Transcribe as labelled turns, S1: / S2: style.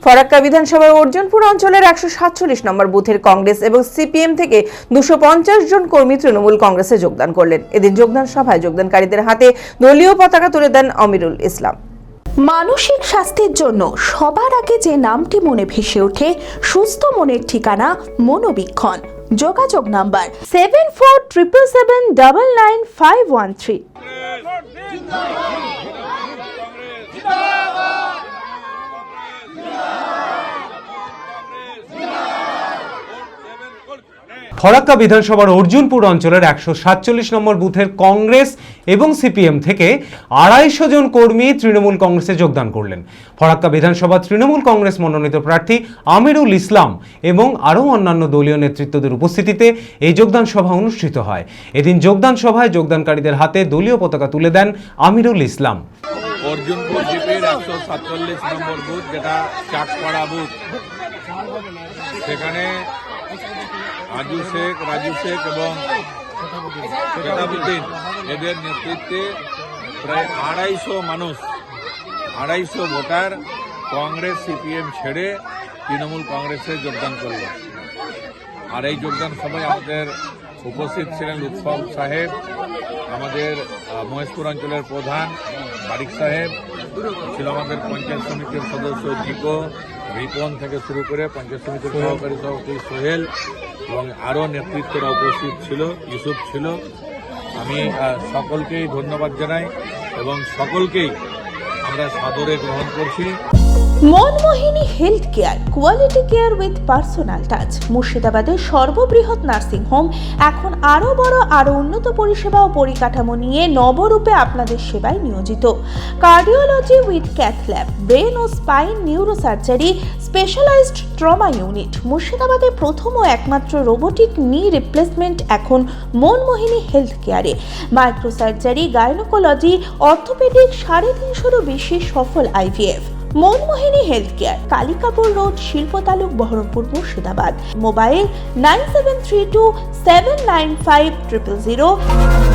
S1: ফরাক্কা বিধানসভার অর্জুনপুর অঞ্চলের 147 নম্বর বুথের কংগ্রেস এবং সিপিএম থেকে 250 জন কর্মী তৃণমূল কংগ্রেসে যোগদান করলেন। এদিন যোগদান সভায় যোগদানকারীদের হাতে দলীয় পতাকা তুলে দেন আমিরুল ইসলাম।
S2: মানসিক স্বাস্থ্যের জন্য সবার আগে যে নামটি মনে ভেসে ওঠে, সুস্থ মনের ঠিকানা মনোবীক্ষণ। যোগাযোগ নাম্বার 7477799513।
S3: ফরাক্কা বিধানসভার অর্জুনপুর অঞ্চলের 147 নম্বর বুথের কংগ্রেস এবং সিপিএম থেকে 250 জন কর্মী তৃণমূল কংগ্রেসে যোগদান করলেন। ফরাক্কা বিধানসভা তৃণমূল কংগ্রেস মনোনীত প্রার্থী আমিরুল ইসলাম এবং আরও অন্যান্য দলীয় নেতৃত্বদের উপস্থিতিতে এই যোগদান সভা অনুষ্ঠিত হয়। এদিন যোগদান সভায় যোগদানকারীদের হাতে দলীয় পতাকা তুলে দেন আমিরুল ইসলাম।
S4: অর্জুনপুর জিপির 147 নম্বর বুথ, যেটা চাকপাড়া বুথ, সেখানে রাজু শেখ এবং কেতাবুদ্দিন এদের নেতৃত্বে প্রায় 250 ভোটার কংগ্রেস সিপিএম ছেড়ে তৃণমূল কংগ্রেসে যোগদান করল। আর এই যোগদান সভায় আমাদের উপস্থিত ছিলেন লুৎফর সাহেব, আমাদের মহেশপুর অঞ্চলের প্রধান বারিক সাহেব, ছিল আমাদের পঞ্চায়েত সমিতির সদস্য জিকো, রিপন থেকে শুরু করে পঞ্চায়েত সমিতির সহকারী সভাপতি সোহেল এবং আরও নেতৃত্বরা উপস্থিত ছিল, ইউসুফ ছিল। আমি সকলকেই ধন্যবাদ জানাই এবং সকলকেই আমরা সাদরে গ্রহণ করছি।
S2: Manmohini health care, quality care with personal touch. মুর্শিদাবাদের সর্ববৃহৎ নার্সিং হোম এখন আরও বড়, আরও উন্নত পরিষেবা ও পরিকাঠামো নিয়ে নবরূপে আপনাদের সেবায় নিয়োজিত। Cardiology with cath lab, brain ও spine neurosurgery, specialised trauma unit. মুর্শিদাবাদে প্রথম ও একমাত্র রোবোটিক নি রিপ্লেসমেন্ট এখন মনমোহিনী হেলথ কেয়ারে। মাইক্রোসার্জারি, গাইনোকোলজি, অর্থোপেডিক, 350-এরও বেশি সফল IVF। Manmohini health care, Kalikapur road, শিল্প তালুক, বহরমপুর, মুর্শিদাবাদ। মোবাইল 9732795000।